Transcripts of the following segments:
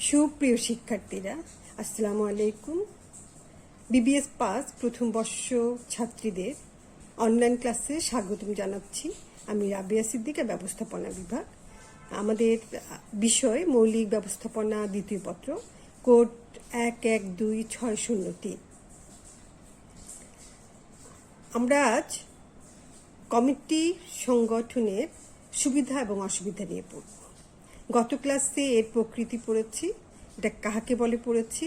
সুপ্রিয় শিক্ষার্থীরা, আসসালামু আলাইকুম। বিবিএস পাস প্রথম বর্ষ ছাত্রীদের অনলাইন ক্লাসে স্বাগতম জানাচ্ছি। আমি রাবিয়া সিদ্দিকা, ব্যবস্থাপনা বিভাগ। আমাদের বিষয় মৌলিক ব্যবস্থাপনা, দ্বিতীয় পত্র, কোড 112603। আমরা আজ কমিটি সংগঠনের সুবিধা এবং অসুবিধা নিয়ে পড়ব। গত ক্লাসে এর প্রকৃতি পড়েছি, এটা কাহাকে বলে পড়েছি,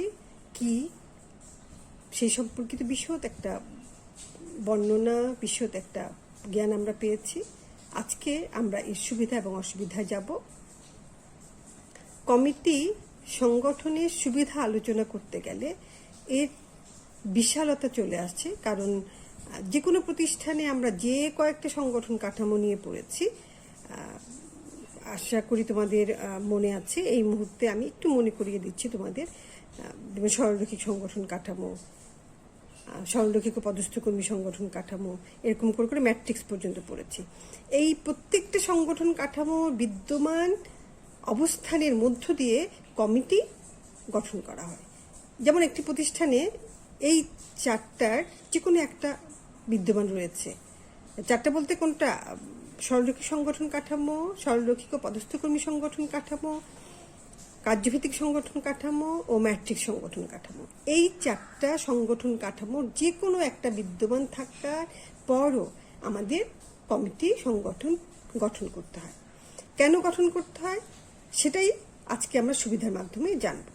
কি সেই সম্পর্কিত বিশদ একটা বর্ণনা, বিশদ একটা জ্ঞান আমরা পেয়েছি। আজকে আমরা এর সুবিধা এবং অসুবিধা যাব। কমিটি সংগঠনের সুবিধা আলোচনা করতে গেলে এর বিশালতা চলে আসছে, কারণ যে কোনো প্রতিষ্ঠানে আমরা যে কয়েকটা সংগঠন কাঠামো নিয়ে পড়েছি, আশা করি তোমাদের মনে আছে। এই মুহূর্তে আমি একটু মনে করিয়ে দিচ্ছি তোমাদের। সরলরৈখিক সংগঠন কাঠামো, সরলরৈখিক ও পদস্থ কর্মী সংগঠন কাঠামো, এরকম করে করে ম্যাট্রিক্স পর্যন্ত পড়েছি। এই প্রত্যেকটা সংগঠন কাঠামো বিদ্যমান অবস্থানের মধ্য দিয়ে কমিটি গঠন করা হয়। যেমন একটি প্রতিষ্ঠানে এই চারটার যে কোনো একটা বিদ্যমান রয়েছে। চারটা বলতে কোনটা? সরলরৈখিক সংগঠন কাঠামো, সরলরৈখিক ও পদস্থ কর্মী সংগঠন কাঠামো, কার্যভিত্তিক সংগঠন কাঠামো ও ম্যাট্রিক্স সংগঠন কাঠামো। এই চারটা সংগঠন কাঠামোর যে কোনো একটা বিদ্যমান থাকার পরও আমাদের কমিটি সংগঠন গঠন করতে হয়। কেন গঠন করতে হয় সেটাই আজকে আমরা সুবিধার মাধ্যমে জানব।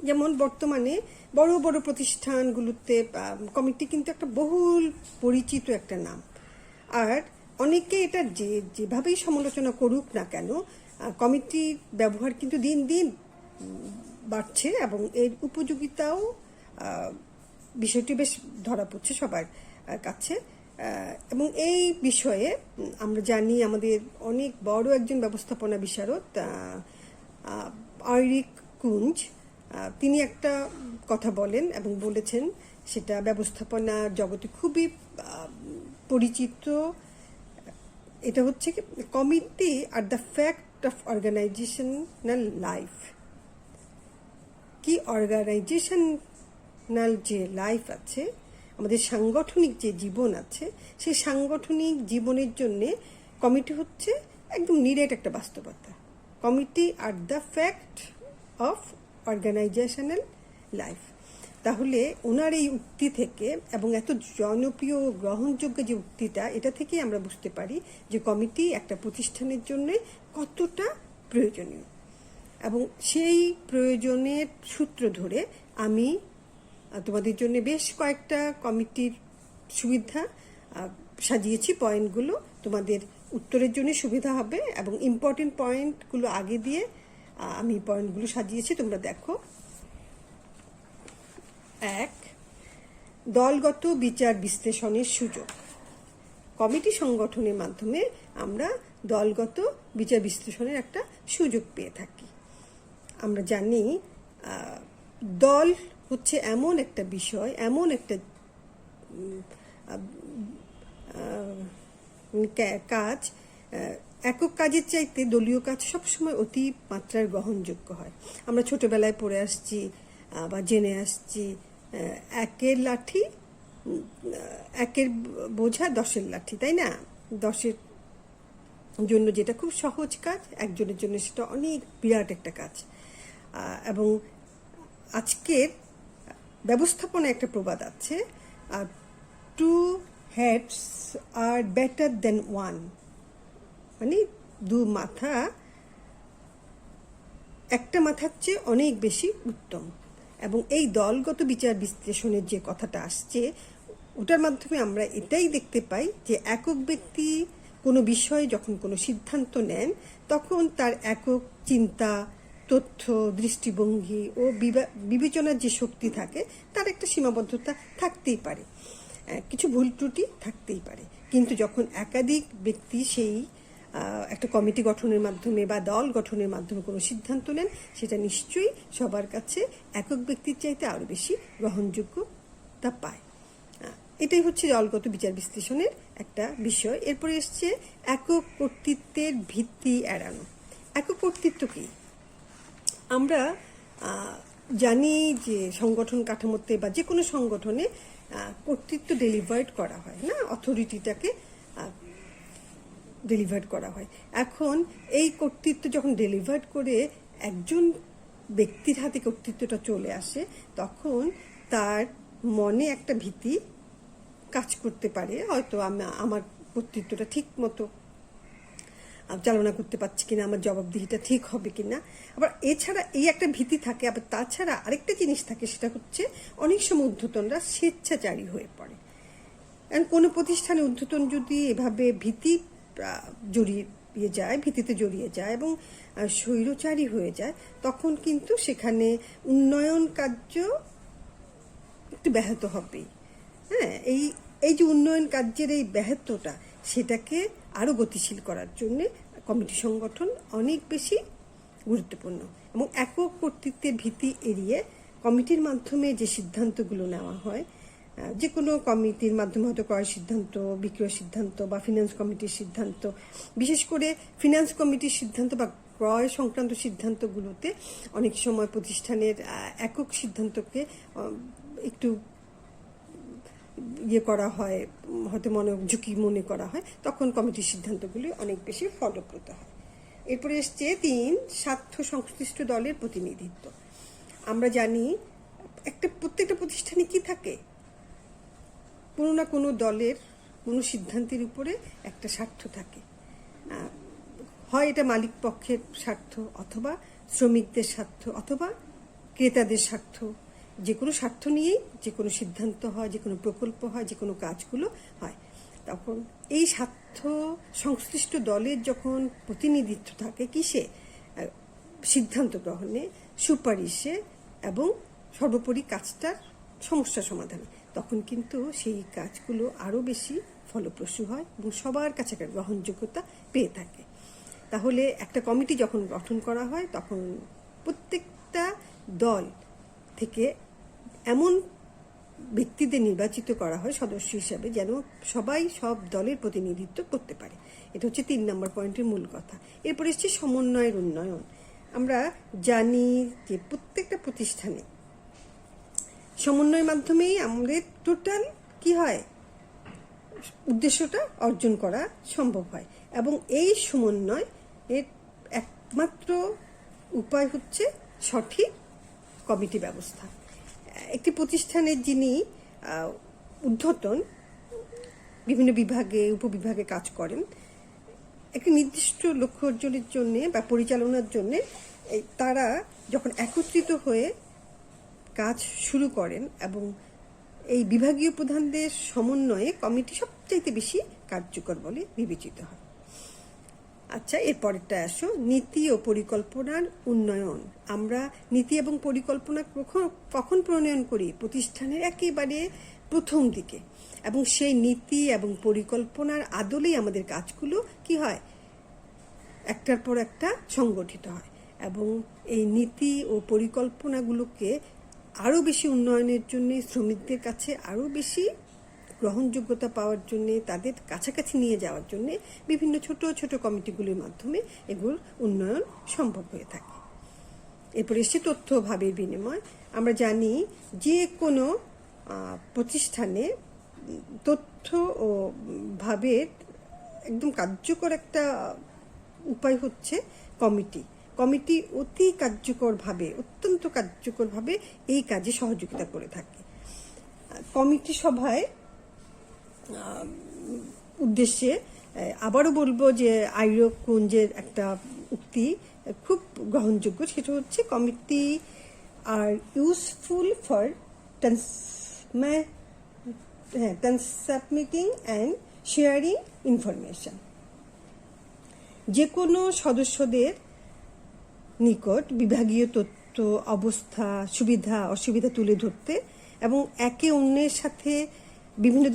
যেমন বর্তমানে বড় বড় প্রতিষ্ঠানগুলোতে কমিটি কিন্তু একটা বহুল পরিচিত একটা নাম। আর অনেকে এটা যেভাবেই সমালোচনা করুক না কেন, কমিটির ব্যবহার কিন্তু দিন দিন বাড়ছে এবং এর উপযোগিতাও বিষয়টি বেশ ধরা পড়ছে সবার কাছে। এবং এই বিষয়ে আমরা জানি আমাদের অনেক বড় একজন ব্যবস্থাপনা বিশারদ আইরিক কুঞ্জ, তিনি একটা কথা বলেন এবং বলেছেন, সেটা ব্যবস্থাপনা জগতে খুবই পরিচিত। এটা হচ্ছে কি, committee are the fact of organizational life. কি অর্গানাইজেশনাল যে লাইফ আছে, আমাদের সাংগঠনিক যে জীবন আছে, সেই সাংগঠনিক জীবনের জন্যে কমিটি হচ্ছে একদম নিরেট একটা বাস্তবতা। Committee are the fact of organizational life. তাহলে ওনার এই উক্তি থেকে, এবং এত জনপ্রিয় গ্রহণযোগ্য যে উক্তিটা, এটা থেকেই আমরা বুঝতে পারি যে কমিটি একটা প্রতিষ্ঠানের জন্য কতটা প্রয়োজনীয়। এবং সেই প্রয়োজনের সূত্র ধরে আমি তোমাদের জন্য বেশ কয়েকটা কমিটির সুবিধা সাজিয়েছি। পয়েন্টগুলো তোমাদের উত্তরের জন্য সুবিধা হবে এবং ইম্পর্টেন্ট পয়েন্টগুলো আগে দিয়ে আমি পয়েন্টগুলো সাজিয়েছি, তোমরা দেখো। 1. দলগত বিচার বিশ্লেষণের সুযোগ। কমিটি সংগঠনের মাধ্যমে আমরা দলগত বিচার বিশ্লেষণের একটা সুযোগ পেয়ে থাকি। আমরা জানি দল হচ্ছে এমন একটা বিষয়, এমন একটা কাজ, একক কাজের চাইতে দলীয় কাজ সবসময় অতি মাত্রার গ্রহণযোগ্য হয়। আমরা ছোটবেলায় পড়ে আসছি বা জেনে আসছি, একের লাঠি, একের বোঝা 10-এর লাঠি, তাই না? 10-এর জন্য যেটা খুব সহজ কাজ, একজনের জন্য সেটা অনেক বিরাট একটা কাজ। এবং আজকের ব্যবস্থাপনা একটা প্রবাদ আছে, 2 heads are better than 1, মানে 2 মাথা একটা মাথার চেয়ে অনেক বেশি উত্তম। এবং এই দলগত বিচার বিশ্লেষণের যে কথাটা আসছে, ওটার মাধ্যমে আমরা এটাই দেখতে পাই যে একক ব্যক্তি কোনো বিষয়ে যখন কোনো সিদ্ধান্ত নেন, তখন তার একক চিন্তা, তথ্য, দৃষ্টিভঙ্গি ও বিবেচনার যে শক্তি থাকে, তার একটা সীমাবদ্ধতা থাকতেই পারে, কিছু ভুল ত্রুটি থাকতেই পারে। কিন্তু যখন একাধিক ব্যক্তি সেই একটা কমিটি গঠনের মাধ্যমে বা দল গঠনের মাধ্যমে কোনো সিদ্ধান্ত নেন, সেটা নিশ্চয়ই সবার কাছে একক ব্যক্তির চাইতে আরও বেশি গ্রহণযোগ্যতা পায়। এটাই হচ্ছে দলগত বিচার বিশ্লেষণের একটা বিষয়। এরপরে এসছে একক কর্তৃত্বের ভিত্তি এড়ানো। একক কর্তৃত্ব কি? আমরা জানি যে সংগঠন কাঠামোতে বা যে কোনো সংগঠনে কর্তৃত্ব ডেলিভার্ড করা হয় না, অথরিটিটাকে ডেলিভার্ড করা হয়। এখন এই কর্তৃত্ব যখন ডেলিভার্ড করে একজন ব্যক্তির হাতে কর্তৃত্বটা চলে আসে, তখন তার মনে একটা ভীতি কাজ করতে পারে, হয়তো আমার কর্তৃত্বটা ঠিক মতো চালনা করতে পারছি কিনা, আমার জবাবদিহিটা ঠিক হবে কিনা। আবার এছাড়া এই একটা ভীতি থাকে, আবার তাছাড়া আরেকটা জিনিস থাকে, সেটা হচ্ছে অনেক সময় ঊর্ধ্বতনরা স্বেচ্ছাচারী হয়ে পড়ে। কারণ কোনো প্রতিষ্ঠানে ঊর্ধ্বতন যদি এভাবে ভীতিতে জড়িয়ে যায় এবং স্বৈরচারী হয়ে যায়, তখন কিন্তু সেখানে উন্নয়ন কার্য একটু ব্যাহত হবেই। হ্যাঁ, এই যে উন্নয়ন কার্যের এই ব্যাহতটা, সেটাকে আরও গতিশীল করার জন্য কমিটি সংগঠন অনেক বেশি গুরুত্বপূর্ণ। এবং একক কর্তৃত্বের ভীতি এড়িয়ে কমিটির মাধ্যমে যে সিদ্ধান্তগুলো নেওয়া হয়, যে কোনো কমিটির মাধ্যমে হয়তো ক্রয় সিদ্ধান্ত, বিক্রয় সিদ্ধান্ত বা ফিনান্স কমিটির সিদ্ধান্ত, বিশেষ করে ফিনান্স কমিটির সিদ্ধান্ত বা ক্রয় সংক্রান্ত সিদ্ধান্তগুলোতে অনেক সময় প্রতিষ্ঠানের একক সিদ্ধান্তকে একটু করা হয়, হয়তো ঝুঁকি মনে করা হয়, তখন কমিটির সিদ্ধান্তগুলি অনেক বেশি ফলপ্রদ হয়। এরপরে এসছে 3, স্বার্থ সংশ্লিষ্ট দলের প্রতিনিধিত্ব। আমরা জানি প্রত্যেকটা প্রতিষ্ঠানে কি থাকে, কোনো না কোনো দলের কোনো সিদ্ধান্তের উপরে একটা স্বার্থ থাকে। হয় এটা মালিক পক্ষের স্বার্থ, অথবা শ্রমিকদের স্বার্থ, অথবা ক্রেতাদের স্বার্থ। যে কোনো স্বার্থ নিয়েই যে কোনো সিদ্ধান্ত হয়, যে কোনো প্রকল্প হয়, যে কোনো কাজগুলো হয়। তখন এই স্বার্থ সংশ্লিষ্ট দলের যখন প্রতিনিধিত্ব থাকে কিসে, সিদ্ধান্ত গ্রহণে, সুপারিশে এবং সর্বোপরি কাজটার সমস্যা সমাধানে, তখন কিন্তু সেই কাজগুলো আরও বেশি ফলপ্রসূ হয় এবং সবার কাছে একটা গ্রহণযোগ্যতা পেয়ে থাকে। তাহলে একটা কমিটি যখন গঠন করা হয়, তখন প্রত্যেকটা দল থেকে এমন ব্যক্তিদের নির্বাচিত করা হয় সদস্য হিসাবে, যেন সবাই সব দলের প্রতিনিধিত্ব করতে পারে। এটা হচ্ছে 3 নম্বর পয়েন্টের মূল কথা। এরপরে এসছে সমন্বয়ের উন্নয়ন। আমরা জানি যে প্রত্যেকটা প্রতিষ্ঠানে সমন্বয়ের মাধ্যমেই আমাদের টোটাল কি হয়, উদ্দেশ্যটা অর্জন করা সম্ভব হয়। এবং এই সমন্বয় এর একমাত্র উপায় হচ্ছে সঠিক কমিটি ব্যবস্থা। একটি প্রতিষ্ঠানের যিনি ঊর্ধ্বতন বিভিন্ন বিভাগে, উপবিভাগে কাজ করেন, একটি নির্দিষ্ট লক্ষ্য অর্জনের জন্য বা পরিচালনার জন্য তারা যখন একত্রিত হয়ে কাজ শুরু করেন, এবং এই বিভাগীয় প্রধানদের সমন্বয়ে কমিটি সবচাইতে বেশি কার্যকর বলে বিবেচিত হয়। আচ্ছা, এরপরেরটা আসো, নীতি ও পরিকল্পনার উন্নয়ন। আমরা নীতি এবং পরিকল্পনা কখন প্রণয়ন করি? প্রতিষ্ঠানের একেবারে প্রথম দিকে, এবং সেই নীতি এবং পরিকল্পনার আদলেই আমাদের কাজগুলো কি হয়, একটার পর একটা সংগঠিত হয়। এবং এই নীতি ও পরিকল্পনাগুলোকে আরও বেশি উন্নয়নের জন্য, শ্রমিকদের কাছে আরও বেশি গ্রহণযোগ্যতা পাওয়ার জন্য, তাদের কাছাকাছি নিয়ে যাওয়ার জন্য বিভিন্ন ছোট ছোট কমিটিগুলির মাধ্যমে এগুলোর উন্নয়ন সম্ভব হয়ে থাকে। এরপরে এসছে তথ্য ও ভাবের বিনিময়। আমরা জানি যে কোনো প্রতিষ্ঠানে তথ্য ও ভাবের একদম কার্যকর একটা উপায় হচ্ছে কমিটি। কমিটি অত্যন্ত কার্যকরভাবে এই কাজে সহযোগিতা করে থাকে। কমিটি সভায় উদ্দেশ্যে আবারও বলবো যে আইরক কুঞ্জের একটা উক্তি খুব গ্রহণযোগ্য, সেটা হচ্ছে committee are useful for transmitting and sharing information. যে কোনো সদস্যদের নিকট বিভাগীয় তথ্য, অবস্থা, সুবিধা অসুবিধা তুলে ধরতে এবং একে অন্যের সাথে বিভিন্ন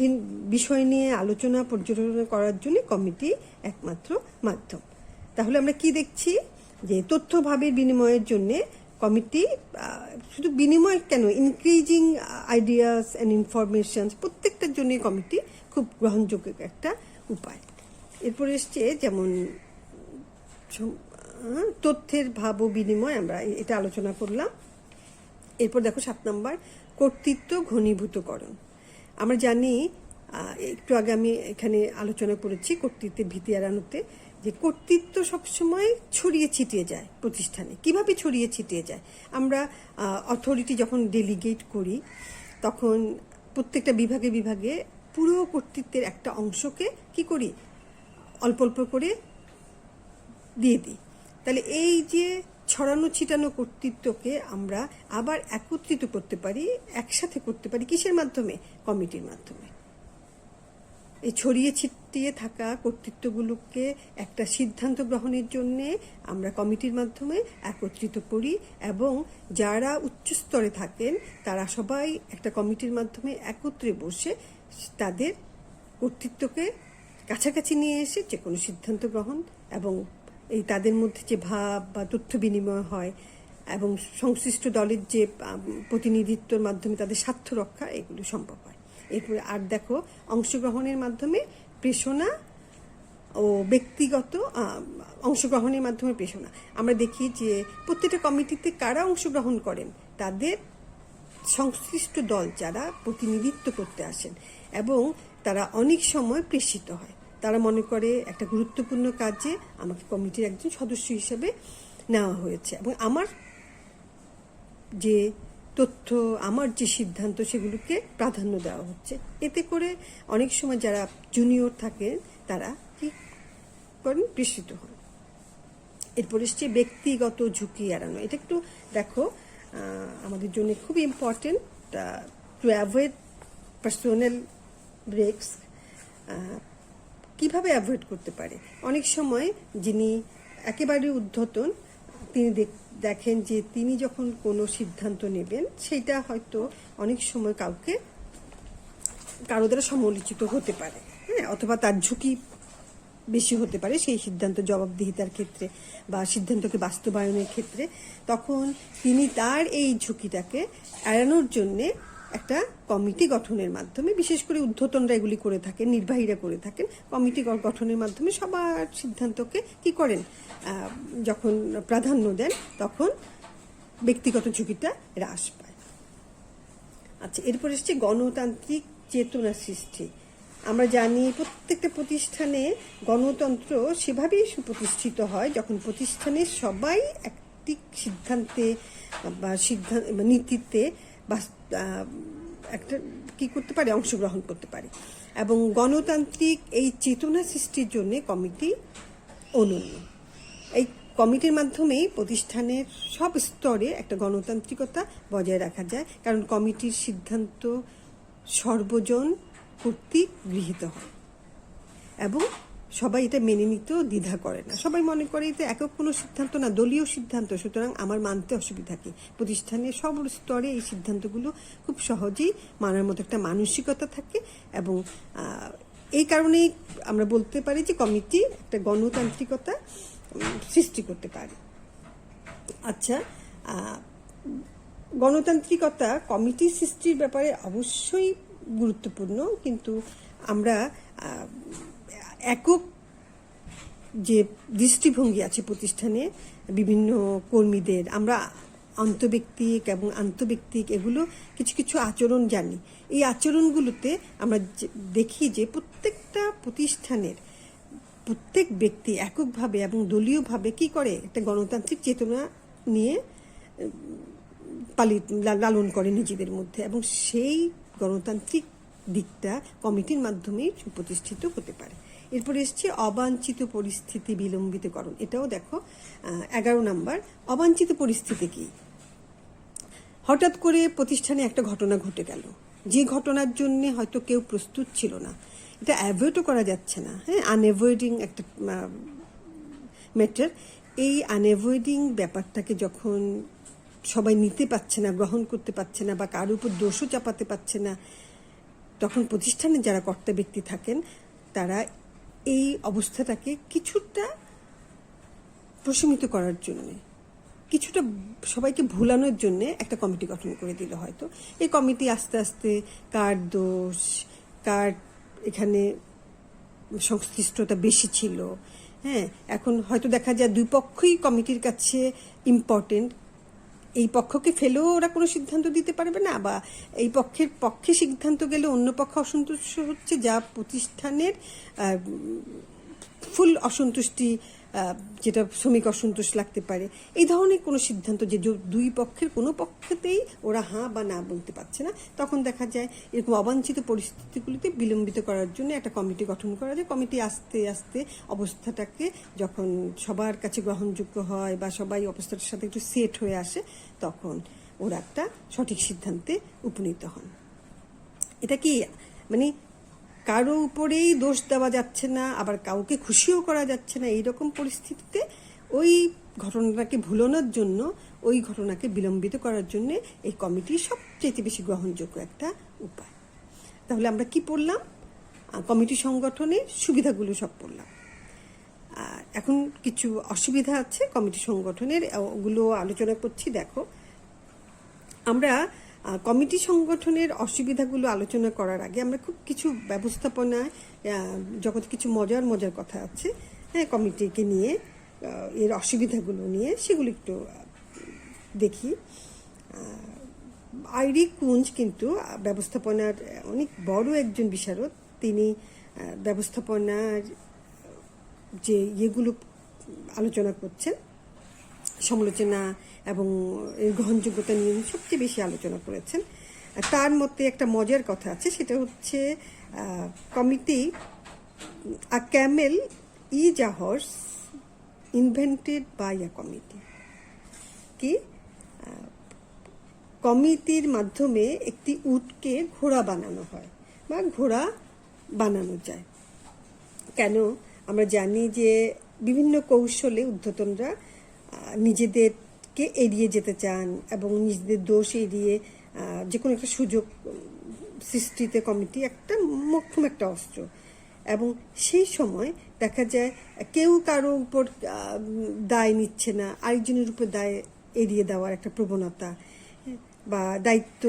বিষয় নিয়ে আলোচনা পর্যালোচনা করার জন্য কমিটি একমাত্র মাধ্যম। তাহলে আমরা কি দেখছি, যে তথ্য ভাবের বিনিময়ের জন্য কমিটি, শুধু বিনিময় কেন, ইনক্রিজিং আইডিয়াস অ্যান্ড ইনফরমেশন, প্রত্যেকটার জন্য কমিটি খুব গ্রহণযোগ্য একটা উপায়। এরপরে এসছে যেমন তথ্যের ভাব ও বিনিময়, আমরা এটা আলোচনা করলাম। এরপর দেখো 7 নম্বর, কর্তৃত্ব ঘনীভূতকরণ। আমরা জানি, একটু আগে আমি এখানে আলোচনা করেছি কর্তৃত্বের ভীতি এড়ানোতে, যে কর্তৃত্ব সবসময় ছড়িয়ে ছিটিয়ে যায় প্রতিষ্ঠানে। কিভাবে ছড়িয়ে ছিটিয়ে যায়? আমরা অথরিটি যখন ডেলিগেট করি, তখন প্রত্যেকটা বিভাগে বিভাগে পুরো কর্তৃত্বের একটা অংশকে কি করি, অল্প অল্প করে দিয়ে দিই। তাহলে এই যে ছড়ানো ছিটানো কর্তৃত্বকে আমরা আবার একত্রিত করতে পারি, একসাথে করতে পারি কিসের মাধ্যমে? কমিটির মাধ্যমে। এই ছড়িয়ে ছিটিয়ে থাকা কর্তৃত্বগুলোকে একটা সিদ্ধান্ত গ্রহণের জন্যে আমরা কমিটির মাধ্যমে একত্রিত করি, এবং যারা উচ্চ স্তরে থাকেন তারা সবাই একটা কমিটির মাধ্যমে একত্রে বসে তাদের কর্তৃত্বকে কাছাকাছি নিয়ে এসে যে কোনো সিদ্ধান্ত গ্রহণ এবং এই তাদের মধ্যে যে ভাব বা তথ্য বিনিময় হয় এবং সংশ্লিষ্ট দলের যে প্রতিনিধিত্বর মাধ্যমে তাদের স্বার্থ রক্ষা, এগুলো সম্ভব হয়। এরপরে আর দেখো, অংশগ্রহণের মাধ্যমে প্রেষণা ও ব্যক্তিগত অংশগ্রহণের মাধ্যমে প্রেষণা। আমরা দেখি যে প্রত্যেকটা কমিটিতে কারা অংশগ্রহণ করেন, তাদের সংশ্লিষ্ট দল যারা প্রতিনিধিত্ব করতে আসেন, এবং তারা অনেক সময় প্রেষিত হয়। তারা মনে করে একটা গুরুত্বপূর্ণ কাজে আমাকে কমিটির একজন সদস্য হিসেবে নেওয়া হয়েছে, এবং আমার যে তথ্য, আমার যে সিদ্ধান্ত, সেগুলোকে প্রাধান্য দেওয়া হচ্ছে। এতে করে অনেক সময় যারা জুনিয়র থাকে তারা কি করেন, প্রেষিত হন। এরপর এসছে ব্যক্তিগত ঝুঁকি এড়ানো। এটা একটু দেখো, আমাদের জন্য খুব important, to avoid personal risk. কিভাবে অ্যাভয়েড করতে পারে? অনেক সময় যিনি একেবারে ঊর্ধ্বতন, তিনি দেখেন যে তিনি যখন কোনো সিদ্ধান্ত নেবেন সেটা হয়তো অনেক সময় কারো দ্বারা সমালোচিত হতে পারে, হ্যাঁ, অথবা তার ঝুঁকি বেশি হতে পারে সেই সিদ্ধান্ত জবাবদিহিতার ক্ষেত্রে বা সিদ্ধান্তকে বাস্তবায়নের ক্ষেত্রে। তখন তিনি তার এই ঝুঁকিটাকে এড়ানোর জন্যে একটা কমিটি গঠনের মাধ্যমে, বিশেষ করে ঊর্ধ্বতনরা এগুলি করে থাকেন, নির্বাহীরা করে থাকেন, কমিটি গঠনের মাধ্যমে সবার সিদ্ধান্তকে কি করেন, যখন প্রাধান্য দেন তখন ব্যক্তিগত ঝুঁকিটা হ্রাস পায়। আচ্ছা, এরপর এসছে গণতান্ত্রিক চেতনা সৃষ্টি। আমরা জানি প্রত্যেকটা প্রতিষ্ঠানে গণতন্ত্র সেভাবেই সুপ্রতিষ্ঠিত হয় যখন প্রতিষ্ঠানের সবাই একটি সিদ্ধান্তে বা নীতিতে বা একটা কি করতে পারে, অংশগ্রহণ করতে পারে। এবং গণতান্ত্রিক এই চেতনা সৃষ্টির জন্য কমিটি অনন্য। এই কমিটির মাধ্যমেই প্রতিষ্ঠানের সব স্তরে একটা গণতান্ত্রিকতা বজায় রাখা যায়, কারণ কমিটির সিদ্ধান্ত সর্বজন কর্তৃক গৃহীত হয় এবং সবাই এটা মেনে নিতেও দ্বিধা করে না। সবাই মনে করে যে একক কোনো সিদ্ধান্ত না, দলীয় সিদ্ধান্ত, সুতরাং আমার মানতে অসুবিধা কি। প্রতিষ্ঠানের সব স্তরে এই সিদ্ধান্তগুলো খুব সহজেই মানার মতো একটা মানসিকতা থাকে, এবং এই কারণেই আমরা বলতে পারি যে কমিটি একটা গণতান্ত্রিকতা সৃষ্টি করতে পারে। আচ্ছা, গণতান্ত্রিকতা কমিটি সৃষ্টির ব্যাপারে অবশ্যই গুরুত্বপূর্ণ, কিন্তু আমরা একক যে দৃষ্টিভঙ্গি আছে প্রতিষ্ঠানে বিভিন্ন কর্মীদের, আমরা আন্তঃব্যক্তিক এবং আন্তঃব্যক্তিক এগুলো কিছু কিছু আচরণ জানি। এই আচরণগুলোতে আমরা দেখি যে প্রত্যেকটা প্রতিষ্ঠানের প্রত্যেক ব্যক্তি এককভাবে এবং দলীয়ভাবে কি করে, একটা গণতান্ত্রিক চেতনা নিয়ে লালন করে নিজেদের মধ্যে, এবং সেই গণতান্ত্রিক দিকটা কমিটির মাধ্যমেই সুপ্রতিষ্ঠিত হতে পারে। এরপরে এসছে অবাঞ্ছিত পরিস্থিতি বিলম্বিতকরণ। এটাও দেখো 11 নম্বর। অবাঞ্ছিত পরিস্থিতি কি? হঠাৎ করে প্রতিষ্ঠানে একটা ঘটনা ঘটে গেল, যে ঘটনার জন্য হয়তো কেউ প্রস্তুত ছিল না, এটা অ্যাভয়েডও করা যাচ্ছে না, হ্যাঁ, আনঅ্যাভয়েডিং একটা ম্যাটার। এই আনঅ্যাভয়েডিং ব্যাপারটাকে যখন সবাই নিতে পারছে না, গ্রহণ করতে পারছে না, বা কার উপর দোষও চাপাতে পারছে না, তখন প্রতিষ্ঠানে যারা কর্তা ব্যক্তি থাকেন তারা এই অবস্থাটাকে কিছুটা প্রশমিত করার জন্যে, কিছুটা সবাইকে ভুলানোর জন্যে একটা কমিটি গঠন করে দিল হয়তো। এই কমিটি আস্তে আস্তে কার দোষ, কার এখানে সংশ্লিষ্টতা বেশি ছিল, হ্যাঁ, এখন হয়তো দেখা যায় দুই পক্ষই কমিটির কাছে ইম্পর্টেন্ট, এই পক্ষকে ফেলেও ওরা কোনো সিদ্ধান্ত দিতে পারবে না, বা এই পক্ষের পক্ষে সিদ্ধান্ত গেলে অন্য পক্ষ অসন্তুষ্ট হচ্ছে, যা প্রতিষ্ঠানের ফুল অসন্তুষ্টি, যেটা শ্রমিক অসন্তোষ লাগতে পারে। এই ধরনের কোনো সিদ্ধান্ত যে দুই পক্ষের কোনো পক্ষতেই ওরা হাঁ বা না বলতে পারছে না, তখন দেখা যায় এরকম অবাঞ্ছিত পরিস্থিতিগুলিতে বিলম্বিত করার জন্য একটা কমিটি গঠন করা যায়। কমিটি আস্তে আস্তে অবস্থাটাকে যখন সবার কাছে গ্রহণযোগ্য হয় বা সবাই অবস্থাটার সাথে একটু সেট হয়ে আসে, তখন ওরা একটা সঠিক সিদ্ধান্তে উপনীত হন। এটা কি মানে কারো উপরেই দোষ দেওয়া যাচ্ছে না, আবার কাউকে খুশিও করা যাচ্ছে না, এইরকম পরিস্থিতিতে ওই ঘটনাটাকে ভুলানোর জন্য, ওই ঘটনাকে বিলম্বিত করার জন্য এই কমিটি সবচেয়ে বেশি গ্রহণযোগ্য একটা উপায়। তাহলে আমরা কি পড়লাম? কমিটি সংগঠনের সুবিধাগুলো সব পড়লাম। এখন কিছু অসুবিধা আছে কমিটি সংগঠনের, ওগুলো আলোচনা করছি। দেখো, আমরা কমিটি সংগঠনের অসুবিধাগুলো আলোচনা করার আগে আমরা খুব কিছু ব্যবস্থাপনায় জগতে কিছু মজার মজার কথা আছে, হ্যাঁ, কমিটিকে নিয়ে, এর অসুবিধাগুলো নিয়ে, সেগুলো একটু দেখি। আইরি কুঞ্জ কিন্তু ব্যবস্থাপনার অনেক বড় একজন বিশারদ। তিনি ব্যবস্থাপনার যে ইয়েগুলো আলোচনা করছেন, সমালোচনা এবং এর গ্রহণযোগ্যতা নিয়ে সবচেয়ে বেশি আলোচনা করেছেন। তার মধ্যে একটা মজার কথা আছে, সেটা হচ্ছে committee a camel is a horse invented by a committee. কি কমিটির মাধ্যমে একটি উটকে ঘোড়া বানানো হয় বা ঘোড়া বানানো যায়। কেন? আমরা জানি যে বিভিন্ন কৌশলে ঊর্ধ্বতনরা নিজেদেরকে এড়িয়ে যেতে চান এবং নিজেদের দোষ এড়িয়ে যে কোনো একটা সুযোগ সৃষ্টিতে কমিটি একটা মোক্ষম একটা অস্ত্র। এবং সেই সময় দেখা যায় কেউ কারো উপর দায় নিচ্ছে না, আরেকজনের উপর দায় এড়িয়ে দেওয়ার একটা প্রবণতা, বা দায়িত্ব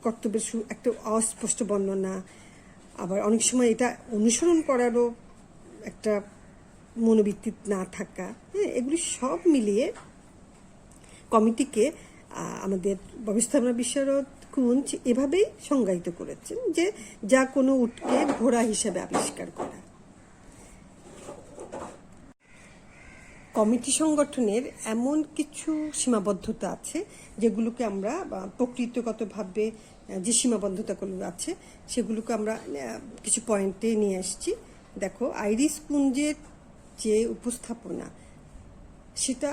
কর্তব্যের একটা অস্পষ্ট বর্ণনা, আবার অনেক সময় এটা অনুসরণ করারও একটা মনোবৃত্তি না থাকা, হ্যাঁ, এগুলি সব মিলিয়ে কমিটিকে আমাদের ব্যবস্থাপনা বিশারদ কুঞ্জ এভাবেই সংজ্ঞায়িত করেছেন যে যা কোনো উটকে ঘোড়া হিসেবে আবিষ্কার করা। কমিটি সংগঠনের এমন কিছু সীমাবদ্ধতা আছে যেগুলোকে আমরা প্রকৃতিগতভাবে যে সীমাবদ্ধতাগুলো আছে সেগুলোকে আমরা কিছু পয়েন্টে নিয়ে আসছি। দেখো, আইরিশ কুঞ্জের যে উপস্থাপনা, সেটা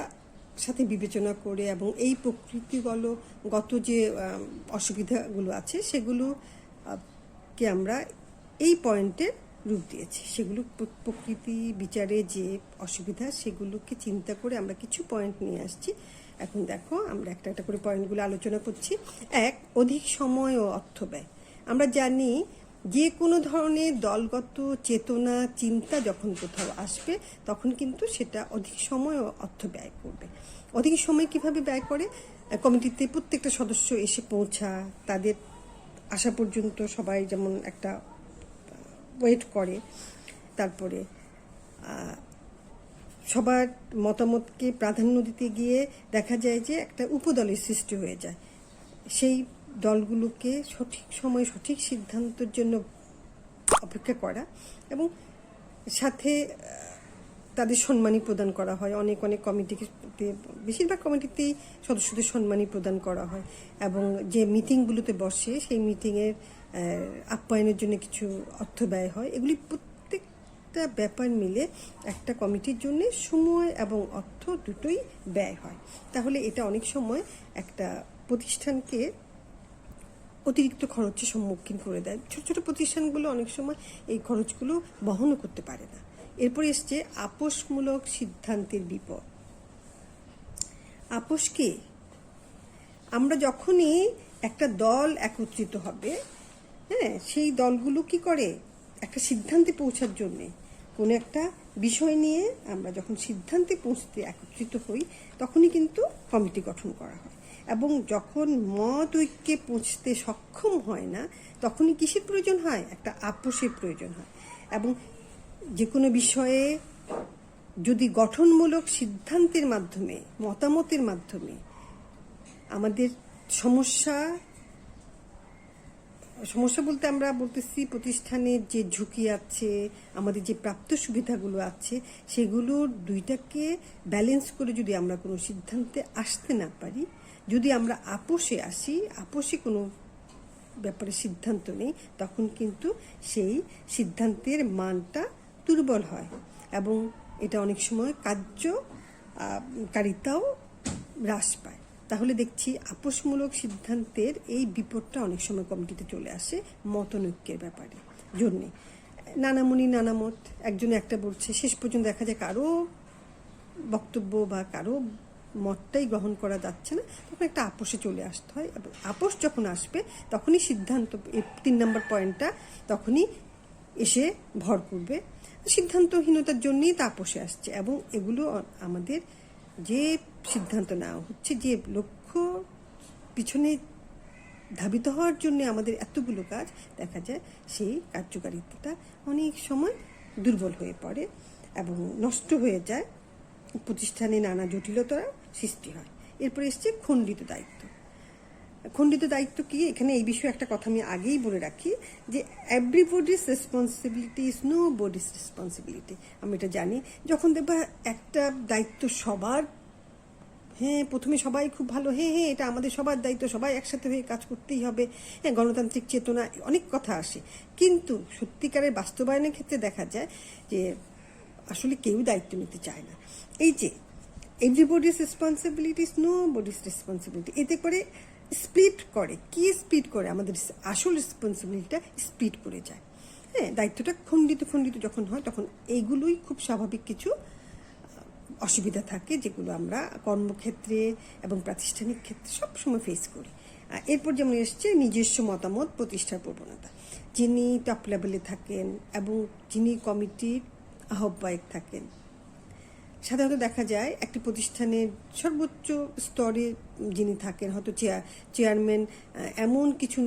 সাথে বিবেচনা করে এবং এই প্রকৃতিগত যে অসুবিধাগুলো আছে সেগুলোকে আমরা এই পয়েন্টে রূপ দিয়েছি। সেগুলো প্রকৃতি বিচারে যে অসুবিধা, সেগুলোকে চিন্তা করে আমরা কিছু পয়েন্ট নিয়ে আসছি। এখন দেখো, আমরা একটা একটা করে পয়েন্টগুলো আলোচনা করছি। এক, অধিক সময় ও অর্থ ব্যয়। আমরা জানি যে কোনো ধরনের দলগত চেতনা, চিন্তা যখন কোথাও আসবে তখন কিন্তু সেটা অধিক সময় ও অর্থ ব্যয় করবে। অধিক সময় কিভাবে ব্যয় করে? কমিটিতে প্রত্যেকটা সদস্য এসে পৌঁছা, তাদের আসা পর্যন্ত সবাই যেমন একটা ওয়েট করে, তারপরে সবার মতামতকে প্রাধান্য দিতে গিয়ে দেখা যায় যে একটা উপদলের সৃষ্টি হয়ে যায়। সেই দলগুলোকে সঠিক সময়ে সঠিক সিদ্ধান্তের জন্য অপেক্ষা করা এবং সাথে তাদের সম্মানী প্রদান করা হয়। অনেক কমিটিকে, বেশিরভাগ কমিটিতেই সদস্যদের সম্মানী প্রদান করা হয় এবং যে মিটিংগুলোতে বসে সেই মিটিংয়ের আপ্যায়নের জন্য কিছু অর্থ ব্যয় হয়। এগুলি প্রত্যেকটা ব্যাপার মিলে একটা কমিটির জন্য সময় এবং অর্থ দুটোই ব্যয় হয়। তাহলে এটা অনেক সময় একটা প্রতিষ্ঠানকে অতিরিক্ত খরচের সম্মুখীন করে দেয়। ছোট ছোট প্রতিষ্ঠানগুলো অনেক সময় এই খরচগুলো বহনও করতে পারে না। এরপর এসছে আপোষমূলক সিদ্ধান্তের বিপদ। আপোষ কি? আমরা যখনই একটা দল একত্রিত হবে, হ্যাঁ, সেই দলগুলো কি করে একটা সিদ্ধান্তে পৌঁছার জন্যে কোনো একটা বিষয় নিয়ে আমরা যখন সিদ্ধান্তে পৌঁছতে একত্রিত হই তখনই কিন্তু কমিটি গঠন করা হয়। এবং যখন মত ঐক্যে পৌঁছতে সক্ষম হয় না তখনই কিসের প্রয়োজন হয়? একটা আপোষের প্রয়োজন হয়। এবং যে কোনো বিষয়ে যদি গঠনমূলক সিদ্ধান্তের মাধ্যমে, মতামতের মাধ্যমে আমাদের সমস্যা বলতে আমরা বলতেছি প্রতিষ্ঠানের যে ঝুঁকি আছে, আমাদের যে প্রাপ্ত সুবিধাগুলো আছে, সেগুলোর দুইটাকে ব্যালেন্স করে যদি আমরা কোনো সিদ্ধান্তে আসতে না পারি, যদি আমরা আপোষে আসি, আপোষে কোনো ব্যাপারে সিদ্ধান্ত নেই, তখন কিন্তু সেই সিদ্ধান্তের মানটা দুর্বল হয় এবং এটা অনেক সময় কার্যকারিতাও হ্রাস পায়। তাহলে দেখছি আপোষমূলক সিদ্ধান্তের এই বিপদটা অনেক সময় কমিটিতে চলে আসে মতনৈক্যের ব্যাপারে জন্যে। নানামুনি নানামত, একজনে একটা বলছে, শেষ পর্যন্ত দেখা যায় কারো বক্তব্য বা কারো মতটাই গ্রহণ করা যাচ্ছে না, তখন একটা আপোষে চলে আসতে হয় এবং আপোষ যখন আসবে তখনই সিদ্ধান্ত, 3 নম্বর পয়েন্টটা তখনই এসে ভর করবে। সিদ্ধান্তহীনতার জন্যই তা আপোষে আসছে এবং এগুলো আমাদের যে সিদ্ধান্ত নেওয়া হচ্ছে, যে লক্ষ্য পিছনে ধাবিত হওয়ার জন্য আমাদের এতগুলো কাজ, দেখা যায় সেই কার্যকারিতাটা অনেক সময় দুর্বল হয়ে পড়ে এবং নষ্ট হয়ে যায়, প্রতিষ্ঠানে নানা জটিলতার সৃষ্টি হয়। এরপরে এসছে খণ্ডিত দায়িত্ব। খণ্ডিত দায়িত্ব কি? এখানে এই বিষয়ে একটা কথা আমি আগেই বলে রাখি যে everybody's responsibility is nobody's responsibility. আমি এটা জানি, যখন দেখবা একটা দায়িত্ব সবার, হ্যাঁ প্রথমে সবাই খুব ভালো, হ্যাঁ এটা আমাদের সবার দায়িত্ব, সবাই একসাথে হয়ে কাজ করতেই হবে, হ্যাঁ গণতান্ত্রিক চেতনা, অনেক কথা আসে, কিন্তু সত্যিকারের বাস্তবায়নের ক্ষেত্রে দেখা যায় যে আসলে কেউ দায়িত্ব নিতে চায় না। এই যে everybody's responsibility is nobody's responsibility, এতে করে স্প্লিট করে, কি স্প্লিট করে, আমাদের আসল রেসপন্সিবিলিটিটা স্প্লিট করে যায়। হ্যাঁ, দায়িত্বটা খণ্ডিত যখন হয় তখন এইগুলোই খুব স্বাভাবিক কিছু অসুবিধা থাকে, যেগুলো আমরা কর্মক্ষেত্রে এবং প্রাতিষ্ঠানিক ক্ষেত্রে সবসময় ফেস করি। এরপর যেমন এসছে নিজস্ব মতামত প্রতিষ্ঠার প্রবণতা। যিনি টপ লেভেলে থাকেন এবং যিনি কমিটির আহ্বায়ক থাকেন, সাধারণত দেখা যায় একটি প্রতিষ্ঠানের সর্বোচ্চ স্তরে যিনি থাকেন, হয়তো চেয়ারম্যান, এমন কিছু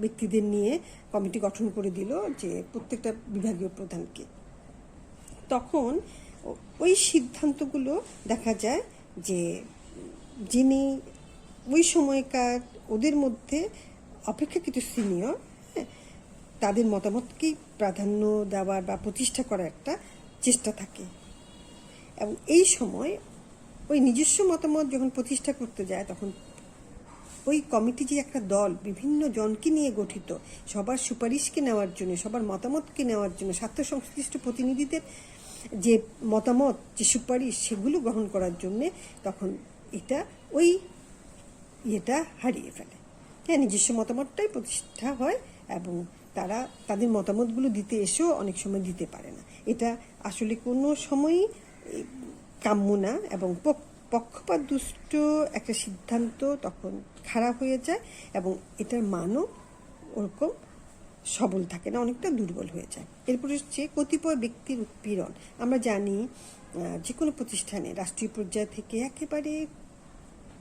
ব্যক্তিদের নিয়ে কমিটি গঠন করে দিল যে প্রত্যেকটা বিভাগীয় প্রধানকে, তখন ওই সিদ্ধান্তগুলো দেখা যায় যে যিনি ওই সময়কার ওদের মধ্যে অপেক্ষাকৃত সিনিয়র, তাদের মতামতকেই প্রাধান্য দেওয়ার বা প্রতিষ্ঠা করার একটা চেষ্টা থাকে। এবং এই সময় ওই নিজস্ব মতামত যখন প্রতিষ্ঠা করতে যায়, তখন ওই কমিটি যে একটা দল বিভিন্ন জনকে নিয়ে গঠিত, সবার সুপারিশকে নেওয়ার জন্য, সবার মতামতকে নেওয়ার জন্য, স্বার্থ সংশ্লিষ্ট প্রতিনিধিদের যে মতামত, যে সুপারিশ, সেগুলো গ্রহণ করার জন্যে, তখন এটা ওই ইয়েটা হারিয়ে ফেলে। হ্যাঁ, নিজস্ব মতামতটাই প্রতিষ্ঠা হয় এবং তারা তাদের মতামতগুলো দিতে এসেও অনেক সময় দিতে পারে না। এটা আসলে কোনো সময়ই কাম্য না এবং পক্ষপাত দুষ্ট একটা সিদ্ধান্ত তখন খারাপ হয়ে যায় এবং এটার মানও ওরকম সবল থাকে না, অনেকটা দুর্বল হয়ে যায়। এরপর হচ্ছে কতিপয় ব্যক্তির উৎপীড়ন। আমরা জানি যে কোনো প্রতিষ্ঠানে রাষ্ট্রীয় পর্যায় থেকে একেবারে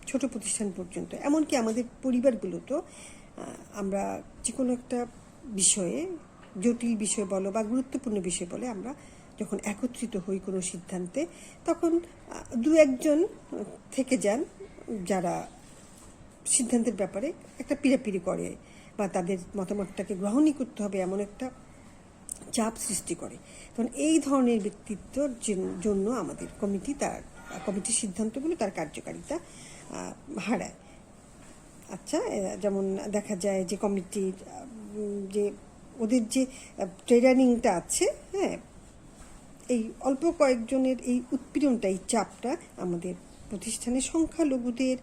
ছোট প্রতিষ্ঠান পর্যন্ত, এমনকি আমাদের পরিবারগুলোতেও আমরা যে কোনো একটা বিষয়ে, জটিল বিষয় বলো বা গুরুত্বপূর্ণ বিষয় বলে, আমরা যখন একত্রিত হই কোনো সিদ্ধান্তে, তখন 2-1 থেকে যান যারা সিদ্ধান্তের ব্যাপারে একটা পিড়াপিড়ি করে বা তাদের মতামতটাকে গ্রহণই করতে হবে এমন একটা চাপ সৃষ্টি করে। তখন এই ধরনের ব্যক্তিত্বর জন্য আমাদের কমিটির সিদ্ধান্তগুলো তার কার্যকারিতা হারায়। আচ্ছা, যেমন দেখা যায় যে কমিটির যে ওদের যে ট্রেনিংটা আছে, হ্যাঁ, এই অল্প কয়েকজনের এই উৎপীড়নটা, এই চাপটা আমাদের প্রতিষ্ঠানের সংখ্যালঘুদের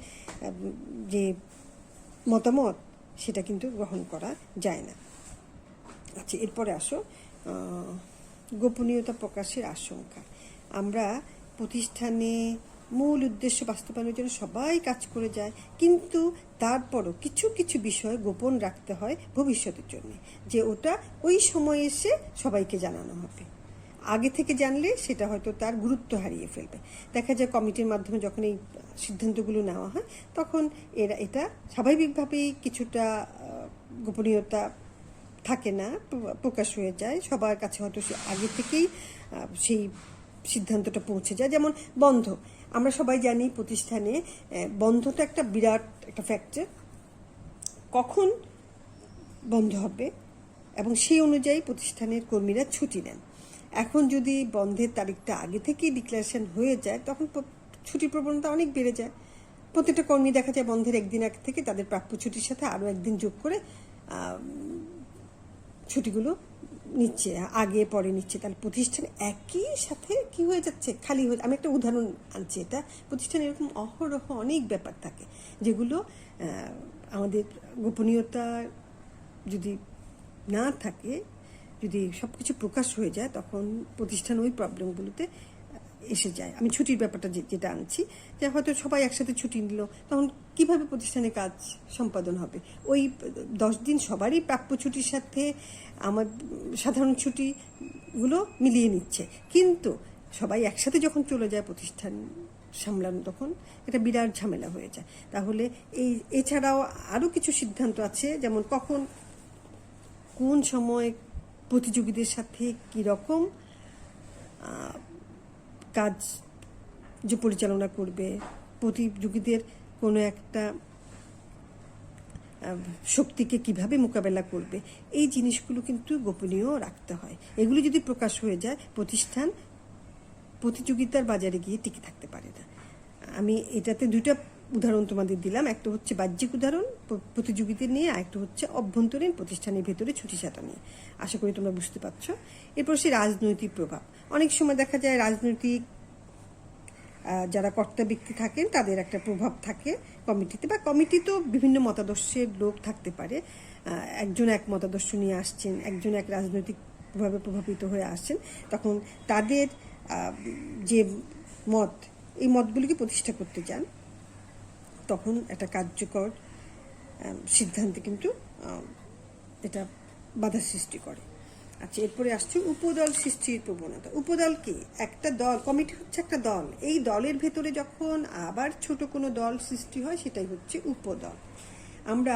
যে মতামত, সেটা কিন্তু গ্রহণ করা যায় না। আচ্ছা, এরপরে আসো গোপনীয়তা প্রকাশের আশঙ্কা। আমরা প্রতিষ্ঠানে মূল উদ্দেশ্য বাস্তবায়নের জন্য সবাই কাজ করে যায়, কিন্তু তারপরও কিছু কিছু বিষয় গোপন রাখতে হয় ভবিষ্যতের জন্য, যে ওটা ওই সময় এসে সবাইকে জানানো হবে। আগে থেকে জানলে সেটা হয়তো তার গুরুত্ব হারিয়ে ফেলবে। দেখা যায় কমিটির মাধ্যমে যখন এই সিদ্ধান্তগুলো নেওয়া হয়, তখন এটা স্বাভাবিকভাবেই কিছুটা গোপনীয়তা থাকে না, প্রকাশ হয়ে যায়। সবার কাছে হয়তো আগে থেকেই সেই সিদ্ধান্তটা পৌঁছে যায়। যেমন বন্ধ, আমরা সবাই জানি প্রতিষ্ঠানে বন্ধটা একটা বিরাট একটা ফ্যাক্টর। কখন বন্ধ হবে এবং সেই অনুযায়ী প্রতিষ্ঠানের কর্মীরা ছুটি নেন। এখন যদি বন্ধের তারিখটা আগে থেকেই ডিক্লারেশন হয়ে যায় তখন ছুটির প্রবণতা অনেক বেড়ে যায়। প্রত্যেকটা কর্মী দেখা যায় বন্ধের একদিন আগে থেকে তাদের প্রাপ্য ছুটির সাথে আরও একদিন যোগ করে ছুটিগুলো নিচ্ছে, আগে পরে নিচ্ছে। তাহলে প্রতিষ্ঠান একই সাথে কি হয়ে যাচ্ছে, খালি হয়ে। আমি একটা উদাহরণ আনছি, এটা প্রতিষ্ঠানে এরকম অহরহ অনেক ব্যাপার থাকে যেগুলো আমাদের গোপনীয়তা যদি না থাকে, যদি সব কিছু প্রকাশ হয়ে যায় তখন প্রতিষ্ঠান ওই প্রবলেমগুলোতে এসে যায়। আমি ছুটির ব্যাপারটা যেটা আনছি, যে হয়তো সবাই একসাথে ছুটি নিল, তখন কিভাবে প্রতিষ্ঠানে কাজ সম্পাদন হবে? ওই 10 দিন সবারই প্রাপ্য ছুটির সাথে আমার সাধারণ ছুটিগুলো মিলিয়ে নিচ্ছে, কিন্তু সবাই একসাথে যখন চলে যায় প্রতিষ্ঠান সামলানো, তখন এটা বিরাট ঝামেলা হয়ে যায়। তাহলে এছাড়াও আরও কিছু সিদ্ধান্ত আছে, যেমন কখন কোন সময় প্রতিযোগীদের সাথে কীরকম কাজ যে পরিচালনা করবে, প্রতিযোগীদের কোনো একটা শক্তিকে কিভাবে মোকাবেলা করবে, এই জিনিসগুলো কিন্তু গোপনীয় রাখতে হয়। এগুলো যদি প্রকাশ হয়ে যায় প্রতিষ্ঠান প্রতিযোগিতার বাজারে গিয়ে টিকে থাকতে পারে না। আমি এটাতে দুইটা উদাহরণ তোমাদের দিলাম, একটা হচ্ছে বাহ্যিক উদাহরণ প্রতিযোগীদের নিয়ে, আর একটা হচ্ছে অভ্যন্তরীণ প্রতিষ্ঠানের ভেতরে ছুটি ছাটা নিয়ে। আশা করি তোমরা বুঝতে পারছো। এরপর সে রাজনৈতিক প্রভাব। অনেক সময় দেখা যায় রাজনৈতিক যারা কর্তা ব্যক্তি থাকেন তাদের একটা প্রভাব থাকে কমিটিতে, বা কমিটি তো বিভিন্ন মতাদর্শের লোক থাকতে পারে। একজন এক মতাদর্শ নিয়ে আসছেন, একজন এক রাজনৈতিকভাবে প্রভাবিত হয়ে আসছেন, তখন তাদের যে মত, এই মতগুলিকে প্রতিষ্ঠা করতে চান, তখন একটা কার্যকর সিদ্ধান্তে কিন্তু এটা বাধা সৃষ্টি করে। আচ্ছা, এরপরে আসছে উপদল সৃষ্টির প্রবণতা। উপদল কি? একটা দল, কমিটি হচ্ছে একটা দল, এই দলের ভেতরে যখন আবার ছোট কোনো দল সৃষ্টি হয় সেটাই হচ্ছে উপদল। আমরা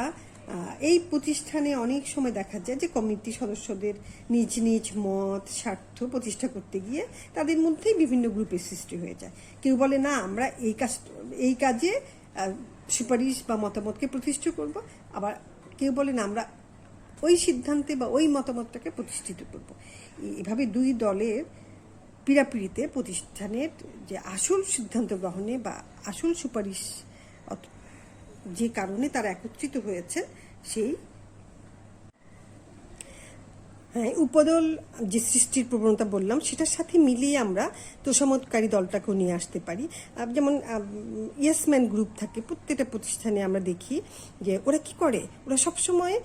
এই প্রতিষ্ঠানে অনেক সময় দেখা যায় যে কমিটি সদস্যদের নিজ নিজ মত স্বার্থ প্রতিষ্ঠা করতে গিয়ে তাদের মধ্যেই বিভিন্ন গ্রুপের সৃষ্টি হয়ে যায়। কেউ বলে না আমরা এই কাজে সুপারিশ বা মতামতকে প্রতিষ্ঠা করব, আবার কেউ বলে না আমরা ওই সিদ্ধান্তে বা ওই মতামতটাকে প্রতিষ্ঠিত করব। এভাবে দুই দলের পীড়াপিড়িতে প্রতিষ্ঠানের যে আসল সিদ্ধান্ত গ্রহণে বা আসল সুপারিশ যে কারণে তারা একত্রিত হয়েছে, সেই উপদল যে সৃষ্টির প্রবণতা বললাম সেটার সাথে মিলিয়ে আমরা তোষামতকারী দলটাকেও নিয়ে আসতে পারি। যেমন ইয়েসম্যান গ্রুপ থাকে প্রত্যেকটা প্রতিষ্ঠানে, আমরা দেখি যে ওরা কি করে, ওরা সবসময়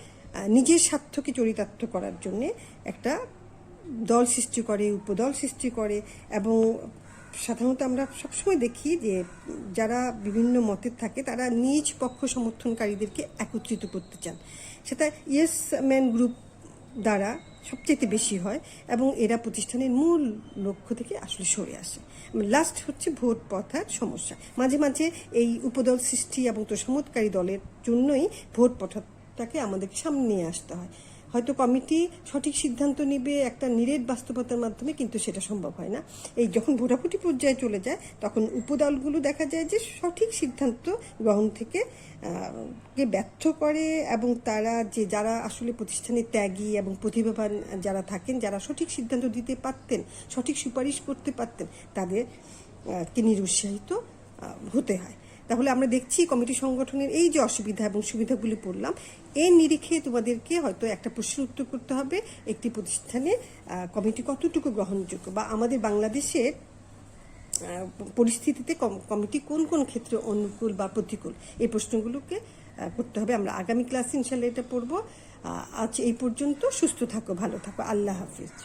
নিজের স্বার্থকে চরিতার্থ করার জন্য একটা দল সৃষ্টি করে, উপদল সৃষ্টি করে। এবং সাধারণত আমরা সবসময় দেখি যে যারা বিভিন্ন মতের থাকে তারা নিজ পক্ষ সমর্থনকারীদেরকে একত্রিত করতে চান, সেটা ইয়েস ম্যান গ্রুপ দ্বারা সবচেয়ে বেশি হয়, এবং এরা প্রতিষ্ঠানের মূল লক্ষ্য থেকে আসলে সরে আসে। লাস্ট হচ্ছে ভোট পথার সমস্যা। মাঝে মাঝে এই উপদল সৃষ্টি এবং তোষামতকারী দলের জন্যই ভোট পথাটাকে আমাদেরকে সামনে নিয়ে আসতে হয়। হয়তো কমিটি সঠিক সিদ্ধান্ত নেবে একটা নিরেট বাস্তবতার মাধ্যমে, কিন্তু সেটা সম্ভব হয় না। এই যখন ভোটাভুটি পর্যায়ে চলে যায় তখন উপদলগুলো দেখা যায় যে সঠিক সিদ্ধান্ত গ্রহণ থেকে ব্যর্থ করে, এবং তারা যারা আসলে প্রতিষ্ঠানে ত্যাগী এবং প্রতিভাবান যারা থাকেন, যারা সঠিক সিদ্ধান্ত দিতে পারতেন, সঠিক সুপারিশ করতে পারতেন, তাদেরকে নিরুৎসাহিত হতে হয়। তাহলে আমরা দেখছি কমিটি সংগঠনের এই যে অসুবিধা এবং সুবিধাগুলি পড়লাম, এর নিরিখে তোমাদেরকে হয়তো একটা প্রশ্নের উত্তর করতে হবে, একটি প্রতিষ্ঠানে কমিটি কতটুকু গ্রহণযোগ্য, বা আমাদের বাংলাদেশের পরিস্থিতিতে কমিটি কোন কোন ক্ষেত্রে অনুকূল বা প্রতিকূল, এই প্রশ্নগুলোকে করতে হবে। আমরা আগামী ক্লাসে ইনশাল্লাহ এটা পড়বো। আজ এই পর্যন্ত। সুস্থ থাকো, ভালো থাকো, আল্লাহ হাফিজ।